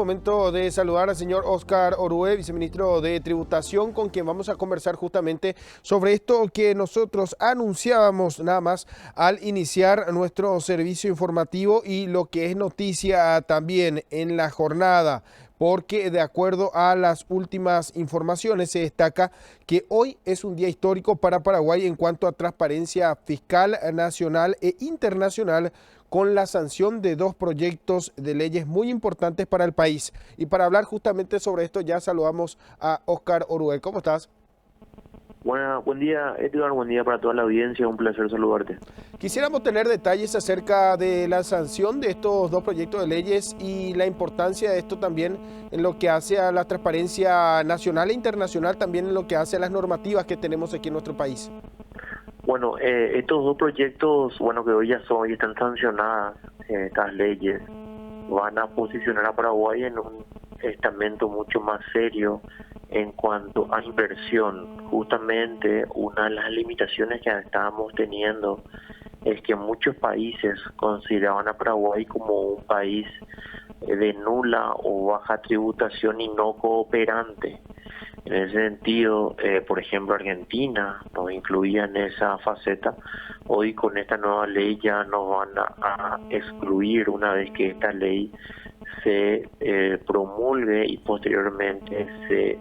momento de saludar al señor Óscar Orue, viceministro de Tributación, con quien vamos a conversar justamente sobre esto que nosotros anunciábamos nada más al iniciar nuestro servicio informativo y lo que es noticia también en la jornada, porque de acuerdo a las últimas informaciones se destaca que hoy es un día histórico para Paraguay en cuanto a transparencia fiscal nacional e internacional, con la sanción de dos proyectos de leyes muy importantes para el país. Y para hablar justamente sobre esto ya saludamos a Óscar Orue. ¿Cómo estás? Buen día, Edgar, buen día para toda la audiencia, un placer saludarte. Quisiéramos tener detalles acerca de la sanción de estos dos proyectos de leyes y la importancia de esto también en lo que hace a la transparencia nacional e internacional, también en lo que hace a las normativas que tenemos aquí en nuestro país. Bueno, estos dos proyectos, que hoy ya están sancionadas, estas leyes, van a posicionar a Paraguay en un estamento mucho más serio en cuanto a inversión. Justamente una de las limitaciones que estábamos teniendo es que muchos países consideraban a Paraguay como un país de nula o baja tributación y no cooperante. En ese sentido, por ejemplo, Argentina nos incluía en esa faceta. Hoy con esta nueva ley ya nos van a excluir una vez que esta ley se promulgue y posteriormente se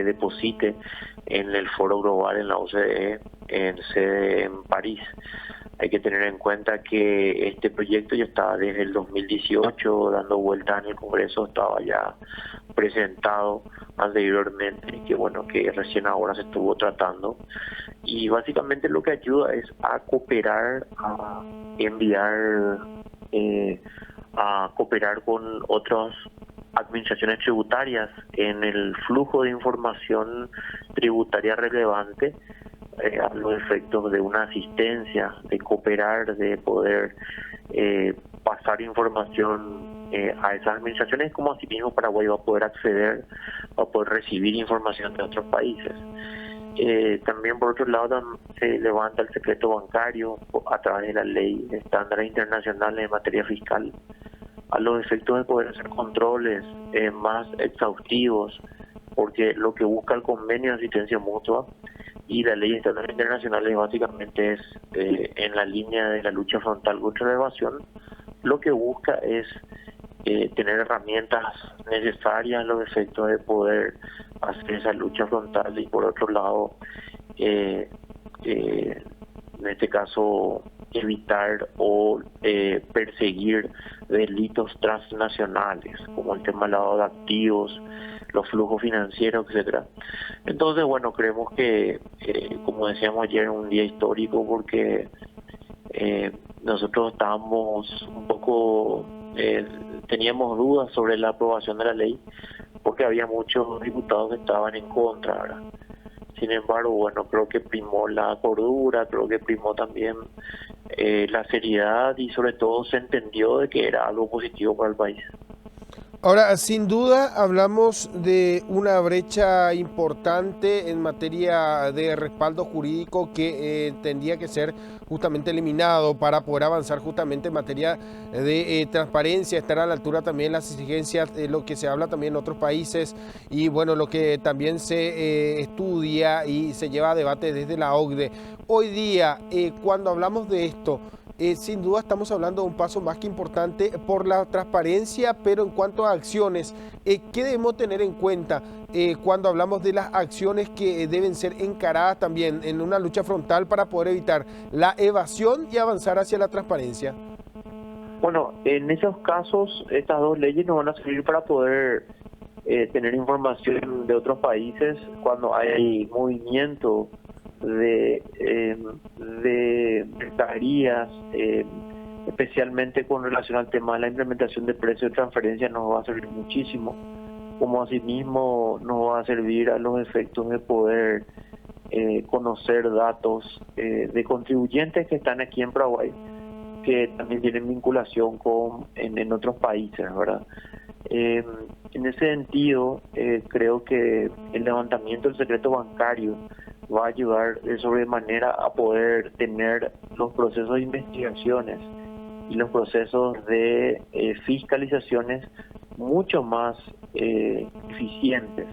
deposite en el Foro Global, en la OCDE, en sede en París. Hay que tener en cuenta que este proyecto ya estaba desde el 2018 dando vueltas en el Congreso, estaba ya presentado anteriormente, que recién ahora se estuvo tratando, y básicamente lo que ayuda es a cooperar, a cooperar con otras administraciones tributarias en el flujo de información tributaria relevante, a los efectos de una asistencia, de cooperar, de poder pasar información a esas administraciones, como asimismo Paraguay va a poder acceder, va a poder recibir información de otros países. También por otro lado se levanta el secreto bancario a través de la ley de estándares internacionales en materia fiscal, a los efectos de poder hacer controles más exhaustivos, porque lo que busca el convenio de asistencia mutua y la ley de estándares internacionales básicamente es, en la línea de la lucha frontal contra la evasión, lo que busca es tener herramientas necesarias a los efectos de poder hacer esa lucha frontal y por otro lado, en este caso, evitar o perseguir delitos transnacionales, como el tema del lavado de activos, los flujos financieros, etcétera. Entonces, creemos que, como decíamos ayer, es un día histórico porque nosotros estábamos un poco, teníamos dudas sobre la aprobación de la ley porque había muchos diputados que estaban en contra, ¿verdad? Sin embargo, creo que primó la cordura, creo que primó también la seriedad y sobre todo se entendió de que era algo positivo para el país. Ahora, sin duda, hablamos de una brecha importante en materia de respaldo jurídico que tendría que ser justamente eliminado para poder avanzar justamente en materia de transparencia, estar a la altura también de las exigencias de lo que se habla también en otros países y lo que también se estudia y se lleva a debate desde la OCDE. Hoy día, cuando hablamos de esto, sin duda estamos hablando de un paso más que importante por la transparencia, pero en cuanto a acciones, ¿qué debemos tener en cuenta cuando hablamos de las acciones que deben ser encaradas también en una lucha frontal para poder evitar la evasión y avanzar hacia la transparencia? En esos casos, estas dos leyes nos van a servir para poder tener información de otros países cuando hay movimiento de mercaderías, especialmente con relación al tema de la implementación de precios de transferencia, nos va a servir muchísimo, como asimismo nos va a servir a los efectos de poder conocer datos de contribuyentes que están aquí en Paraguay, que también tienen vinculación en otros países, ¿verdad? En ese sentido, creo que el levantamiento del secreto bancario va a ayudar de sobremanera a poder tener los procesos de investigaciones y los procesos de fiscalizaciones mucho más eficientes.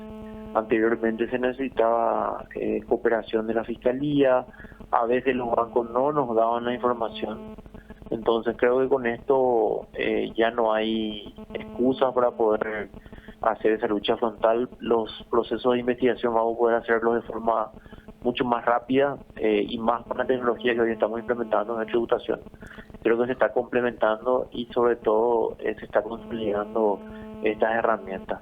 Anteriormente se necesitaba cooperación de la Fiscalía, a veces los bancos no nos daban la información. Entonces creo que con esto ya no hay excusas para poder hacer esa lucha frontal. Los procesos de investigación vamos a poder hacerlos de forma mucho más rápida y más con la tecnología que hoy estamos implementando en la tributación. Creo que se está complementando y sobre todo se está consolidando estas herramientas.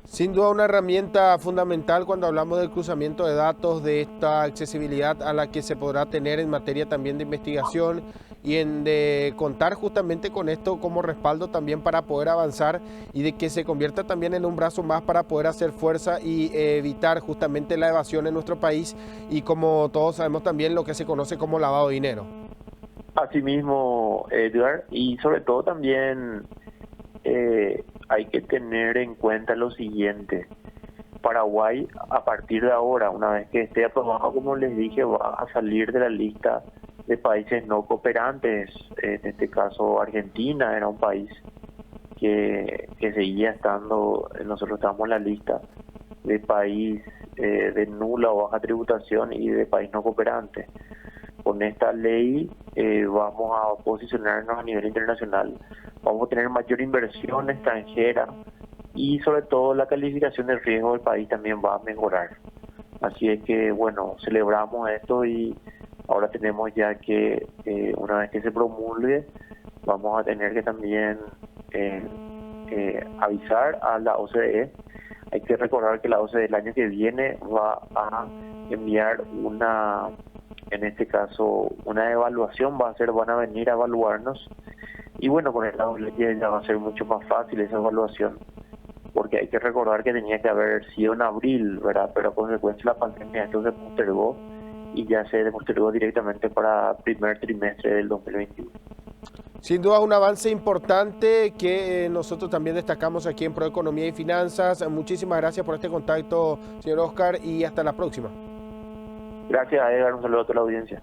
Sin duda una herramienta fundamental cuando hablamos del cruzamiento de datos, de esta accesibilidad a la que se podrá tener en materia también de investigación y en de contar justamente con esto como respaldo también para poder avanzar y de que se convierta también en un brazo más para poder hacer fuerza y evitar justamente la evasión en nuestro país y como todos sabemos también lo que se conoce como lavado de dinero. Asimismo, Edgar, y sobre todo también hay que tener en cuenta lo siguiente. Paraguay, a partir de ahora, una vez que esté aprobado, como les dije, va a salir de la lista de países no cooperantes. En este caso, Argentina era un país que seguía estando, nosotros estamos en la lista de país de nula o baja tributación y de país no cooperante. Con esta ley vamos a posicionarnos a nivel internacional, vamos a tener mayor inversión extranjera y sobre todo la calificación del riesgo del país también va a mejorar. Así es que, bueno, celebramos esto y ahora tenemos ya que, una vez que se promulgue, vamos a tener que también avisar a la OCDE. Hay que recordar que la OCDE el año que viene va a enviar en este caso, una evaluación, van a venir a evaluarnos. Y bueno, con el lado ya va a ser mucho más fácil esa evaluación, porque hay que recordar que tenía que haber sido en abril, ¿verdad? Pero a consecuencia de la pandemia esto se postergó y ya se postergó directamente para primer trimestre del 2021. Sin duda un avance importante que nosotros también destacamos aquí en Proeconomía y Finanzas. Muchísimas gracias por este contacto, señor Oscar, y hasta la próxima. Gracias, Edgar. Un saludo a toda la audiencia.